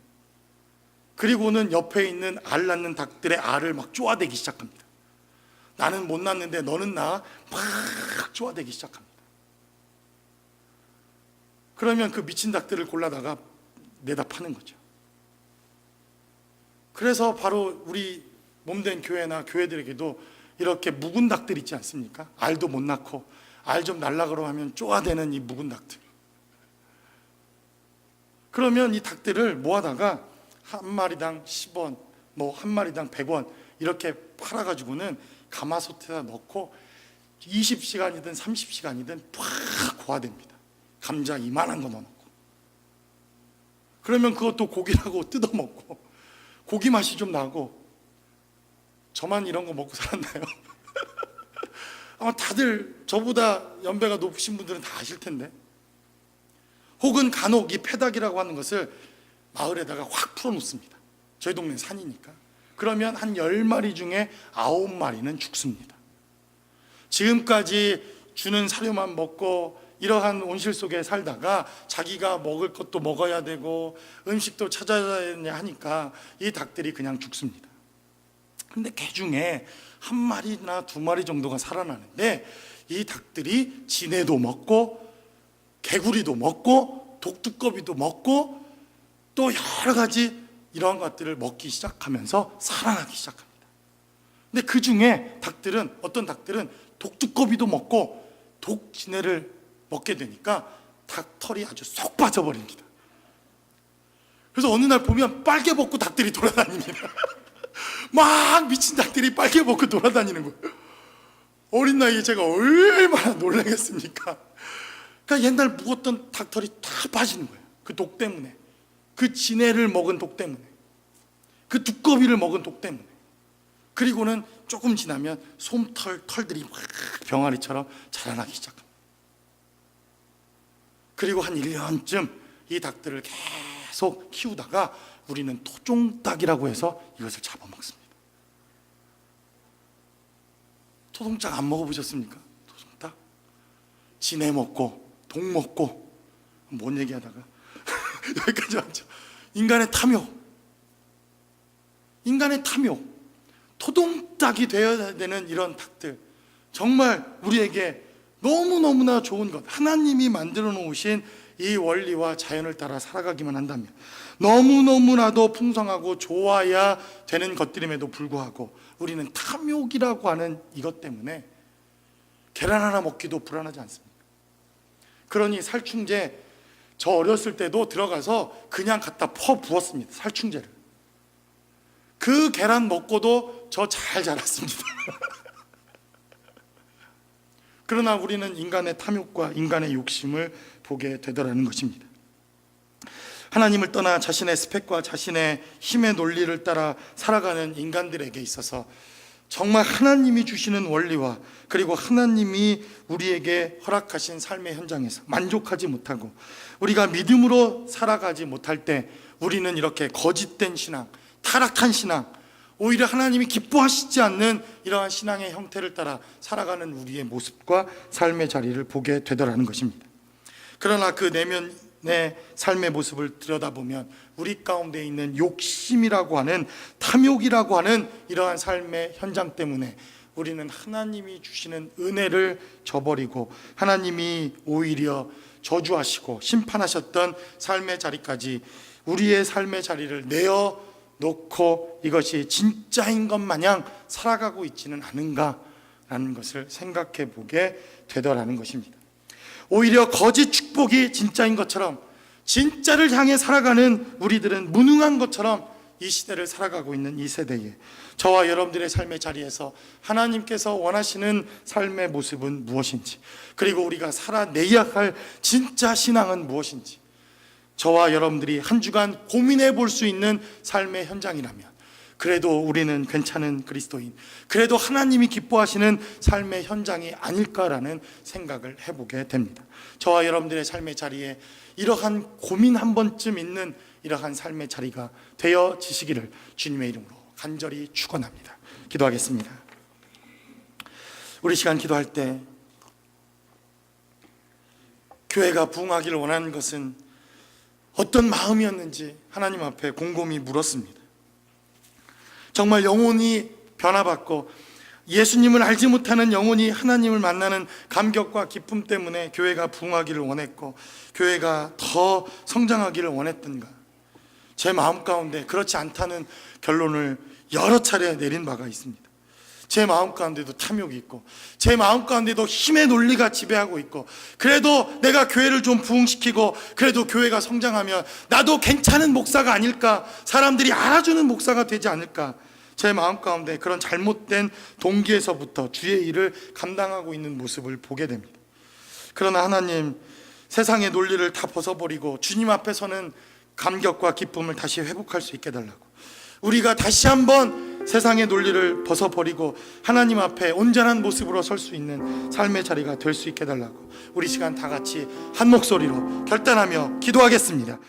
그리고는 옆에 있는 알 낳는 닭들의 알을 막 쪼아대기 시작합니다. 나는 못 낳는데 너는 낳아, 막 쪼아대기 시작합니다. 그러면 그 미친 닭들을 골라다가 내다 파는 거죠. 그래서 바로 우리 몸된 교회나 교회들에게도 이렇게 묵은 닭들 있지 않습니까? 알도 못 낳고 알 좀 날라가려 하면 쪼아대는 이 묵은 닭들. 그러면 이 닭들을 모아다가 한 마리당 10원, 뭐 한 마리당 100원 이렇게 팔아가지고는 가마솥에다 넣고 20시간이든 30시간이든 팍 고아댑니다. 감자 이만한 거 넣어놓고. 그러면 그것도 고기라고 뜯어먹고 고기 맛이 좀 나고. 저만 이런 거 먹고 살았나요? 아마 다들 저보다 연배가 높으신 분들은 다 아실 텐데. 혹은 간혹 이 폐닭이라고 하는 것을 마을에다가 확 풀어놓습니다. 저희 동네 산이니까. 그러면 한 10마리 중에 9마리는 죽습니다. 지금까지 주는 사료만 먹고 이러한 온실 속에 살다가 자기가 먹을 것도 먹어야 되고 음식도 찾아야 되냐 하니까 이 닭들이 그냥 죽습니다. 근데 그 중에 1마리나 2마리 정도가 살아나는데 이 닭들이 진해도 먹고 개구리도 먹고 독두꺼비도 먹고 또 여러 가지 이러한 것들을 먹기 시작하면서 살아나기 시작합니다. 근데 그 중에 닭들은, 어떤 닭들은 독두꺼비도 먹고 독진해를 먹게 되니까 닭털이 아주 쏙 빠져버립니다. 그래서 어느 날 보면 빨개 벗고 닭들이 돌아다닙니다. 막 미친 닭들이 빨개 벗고 돌아다니는 거예요. 어린 나이에 제가 얼마나 놀라겠습니까? 그러니까 옛날 묵었던 닭털이 다 빠지는 거예요. 그 독 때문에, 그 진해를 먹은 독 때문에, 그 두꺼비를 먹은 독 때문에. 그리고는 조금 지나면 솜털들이 막 병아리처럼 자라나기 시작합니다. 그리고 한 1년쯤 이 닭들을 계속 키우다가 우리는 토종닭이라고 해서 이것을 잡아먹습니다. 토종닭 안 먹어보셨습니까? 토종닭? 진해 먹고 독 먹고 뭔 얘기하다가 여기까지 왔죠. 인간의 탐욕, 인간의 탐욕, 토종닭이 되어야 되는 이런 닭들, 정말 우리에게 너무너무나 좋은 것, 하나님이 만들어 놓으신 이 원리와 자연을 따라 살아가기만 한다면 너무너무나도 풍성하고 좋아야 되는 것들임에도 불구하고 우리는 탐욕이라고 하는 이것 때문에 계란 하나 먹기도 불안하지 않습니까? 그러니 살충제, 저 어렸을 때도 들어가서 그냥 갖다 퍼 부었습니다. 살충제를. 그 계란 먹고도 저 잘 자랐습니다. 그러나 우리는 인간의 탐욕과 인간의 욕심을 보게 되더라는 것입니다. 하나님을 떠나 자신의 스펙과 자신의 힘의 논리를 따라 살아가는 인간들에게 있어서 정말 하나님이 주시는 원리와 그리고 하나님이 우리에게 허락하신 삶의 현장에서 만족하지 못하고 우리가 믿음으로 살아가지 못할 때 우리는 이렇게 거짓된 신앙, 타락한 신앙, 오히려 하나님이 기뻐하시지 않는 이러한 신앙의 형태를 따라 살아가는 우리의 모습과 삶의 자리를 보게 되더라는 것입니다. 그러나 그 내면 내 삶의 모습을 들여다보면 우리 가운데 있는 욕심이라고 하는, 탐욕이라고 하는 이러한 삶의 현장 때문에 우리는 하나님이 주시는 은혜를 저버리고 하나님이 오히려 저주하시고 심판하셨던 삶의 자리까지 우리의 삶의 자리를 내어놓고 이것이 진짜인 것 마냥 살아가고 있지는 않은가라는 것을 생각해 보게 되더라는 것입니다. 오히려 거짓 축복이 진짜인 것처럼, 진짜를 향해 살아가는 우리들은 무능한 것처럼 이 시대를 살아가고 있는 이 세대에 저와 여러분들의 삶의 자리에서 하나님께서 원하시는 삶의 모습은 무엇인지, 그리고 우리가 살아내야 할 진짜 신앙은 무엇인지 저와 여러분들이 한 주간 고민해 볼 수 있는 삶의 현장이라면, 그래도 우리는 괜찮은 그리스도인, 그래도 하나님이 기뻐하시는 삶의 현장이 아닐까라는 생각을 해보게 됩니다. 저와 여러분들의 삶의 자리에 이러한 고민 한 번쯤 있는 이러한 삶의 자리가 되어지시기를 주님의 이름으로 간절히 축원합니다. 기도하겠습니다. 우리 시간 기도할 때 교회가 부흥하기를 원하는 것은 어떤 마음이었는지 하나님 앞에 곰곰이 물었습니다. 정말 영혼이 변화받고 예수님을 알지 못하는 영혼이 하나님을 만나는 감격과 기쁨 때문에 교회가 부흥하기를 원했고 교회가 더 성장하기를 원했던가? 제 마음 가운데 그렇지 않다는 결론을 여러 차례 내린 바가 있습니다. 제 마음 가운데도 탐욕이 있고 제 마음 가운데도 힘의 논리가 지배하고 있고, 그래도 내가 교회를 좀 부흥시키고 그래도 교회가 성장하면 나도 괜찮은 목사가 아닐까, 사람들이 알아주는 목사가 되지 않을까, 제 마음 가운데 그런 잘못된 동기에서부터 주의 일을 감당하고 있는 모습을 보게 됩니다. 그러나 하나님, 세상의 논리를 다 벗어버리고 주님 앞에서는 감격과 기쁨을 다시 회복할 수 있게 해달라고, 우리가 다시 한번 세상의 논리를 벗어버리고 하나님 앞에 온전한 모습으로 설 수 있는 삶의 자리가 될 수 있게 해달라고 우리 시간 다 같이 한 목소리로 결단하며 기도하겠습니다.